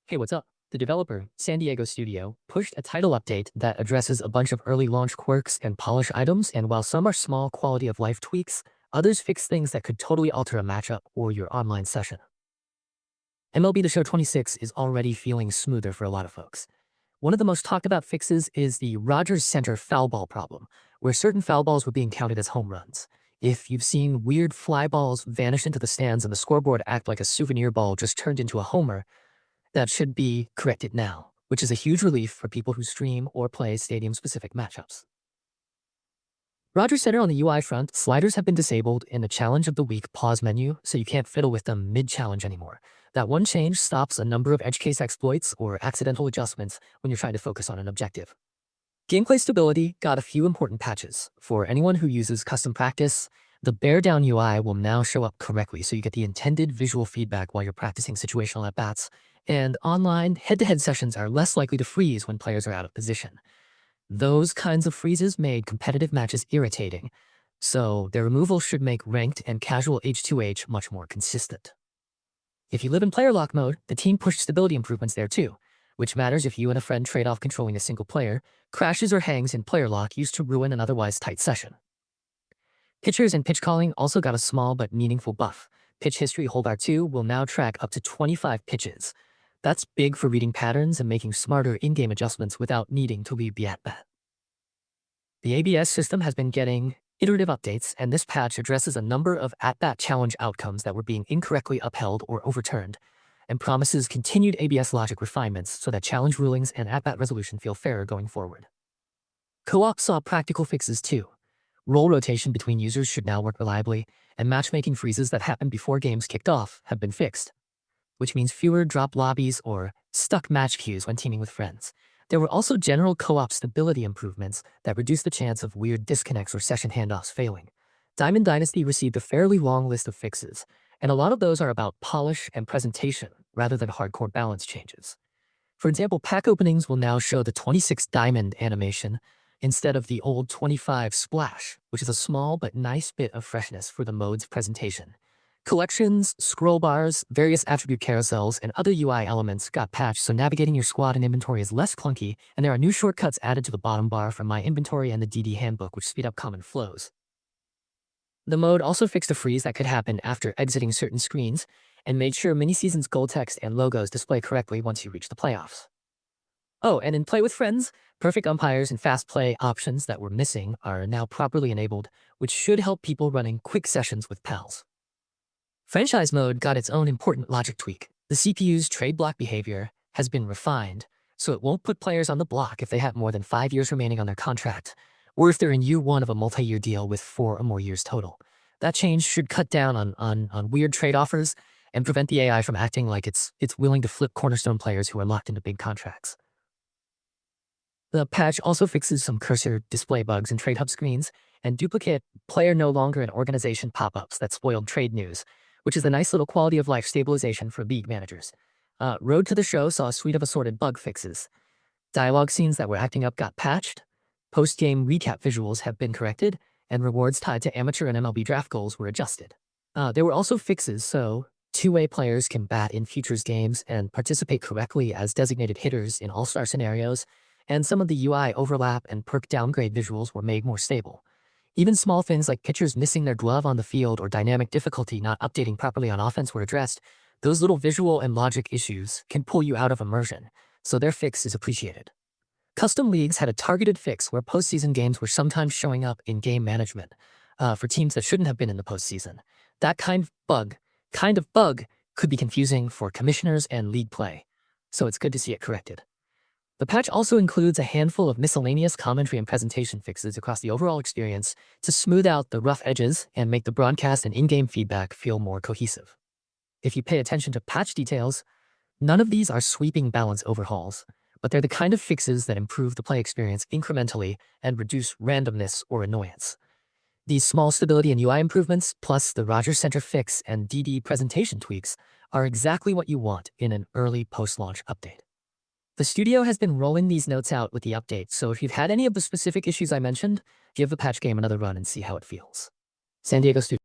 Hey, what's up? The developer, San Diego Studio, pushed a title update that addresses a bunch of early launch quirks and polish items, and while some are small quality of life tweaks, others fix things that could totally alter a matchup or your online session. MLB The Show 26 is already feeling smoother for a lot of folks. One of the most talked about fixes is the Rogers Center foul ball problem, where certain foul balls were being counted as home runs. If you've seen weird fly balls vanish into the stands and the scoreboard act like a souvenir ball just turned into a homer, that should be corrected now, which is a huge relief for people who stream or play stadium-specific matchups. Rogers Center on the UI front, sliders have been disabled in the Challenge of the Week pause menu, so you can't fiddle with them mid-challenge anymore. That one change stops a number of edge case exploits or accidental adjustments when you're trying to focus on an objective. Gameplay stability got a few important patches. For anyone who uses custom practice, the bear down UI will now show up correctly, so you get the intended visual feedback while you're practicing situational at-bats, and online head-to-head sessions are less likely to freeze when players are out of position. Those kinds of freezes made competitive matches irritating, so their removal should make ranked and casual H2H much more consistent. If you live in player lock mode, the team pushed stability improvements there too, which matters if you and a friend trade off controlling a single player. Crashes or hangs in player lock used to ruin an otherwise tight session. Pitchers and pitch calling also got a small but meaningful buff. Pitch history hold R2 will now track up to 25 pitches. That's big for reading patterns and making smarter in-game adjustments without needing to leave the at-bat. The ABS system has been getting iterative updates, and this patch addresses a number of at-bat challenge outcomes that were being incorrectly upheld or overturned, and promises continued ABS logic refinements so that challenge rulings and at-bat resolution feel fairer going forward. Co-op saw practical fixes too. Role rotation between users should now work reliably, and matchmaking freezes that happened before games kicked off have been fixed, which means fewer drop lobbies or stuck match queues when teaming with friends. There were also general co-op stability improvements that reduced the chance of weird disconnects or session handoffs failing. Diamond Dynasty received a fairly long list of fixes, and a lot of those are about polish and presentation rather than hardcore balance changes. For example, pack openings will now show the 26 diamond animation instead of the old 25 splash, which is a small but nice bit of freshness for the mode's presentation. Collections, scroll bars, various attribute carousels, and other UI elements got patched so navigating your squad and inventory is less clunky, and there are new shortcuts added to the bottom bar from My Inventory and the DD Handbook, which speed up common flows. The mode also fixed a freeze that could happen after exiting certain screens, and made sure mini-seasons goal text and logos display correctly once you reach the playoffs. Oh, and in Play with Friends, perfect umpires and fast play options that were missing are now properly enabled, which should help people running quick sessions with pals. Franchise mode got its own important logic tweak. The CPU's trade block behavior has been refined, so it won't put players on the block if they have more than 5 years remaining on their contract, or if they're in year 1 of a multi-year deal with 4 or more years total. That change should cut down on weird trade offers and prevent the AI from acting like it's willing to flip cornerstone players who are locked into big contracts. The patch also fixes some cursor display bugs in trade hub screens and duplicate player no longer in organization pop-ups that spoiled trade news, which is a nice little quality of life stabilization for league managers. Road to the Show saw a suite of assorted bug fixes. Dialogue scenes that were acting up got patched, post-game recap visuals have been corrected, and rewards tied to amateur and MLB draft goals were adjusted. There were also fixes so two-way players can bat in futures games and participate correctly as designated hitters in all-star scenarios, and some of the UI overlap and perk downgrade visuals were made more stable. Even small things like pitchers missing their glove on the field or dynamic difficulty not updating properly on offense were addressed. Those little visual and logic issues can pull you out of immersion, so their fix is appreciated. Custom leagues had a targeted fix where postseason games were sometimes showing up in game management for teams that shouldn't have been in the postseason. That kind of bug could be confusing for commissioners and league play, so it's good to see it corrected. The patch also includes a handful of miscellaneous commentary and presentation fixes across the overall experience to smooth out the rough edges and make the broadcast and in-game feedback feel more cohesive. If you pay attention to patch details, none of these are sweeping balance overhauls, but they're the kind of fixes that improve the play experience incrementally and reduce randomness or annoyance. These small stability and UI improvements, plus the Rogers Center fix and DD presentation tweaks, are exactly what you want in an early post-launch update. The studio has been rolling these notes out with the update, so if you've had any of the specific issues I mentioned, give the patch game another run and see how it feels. San Diego Studio.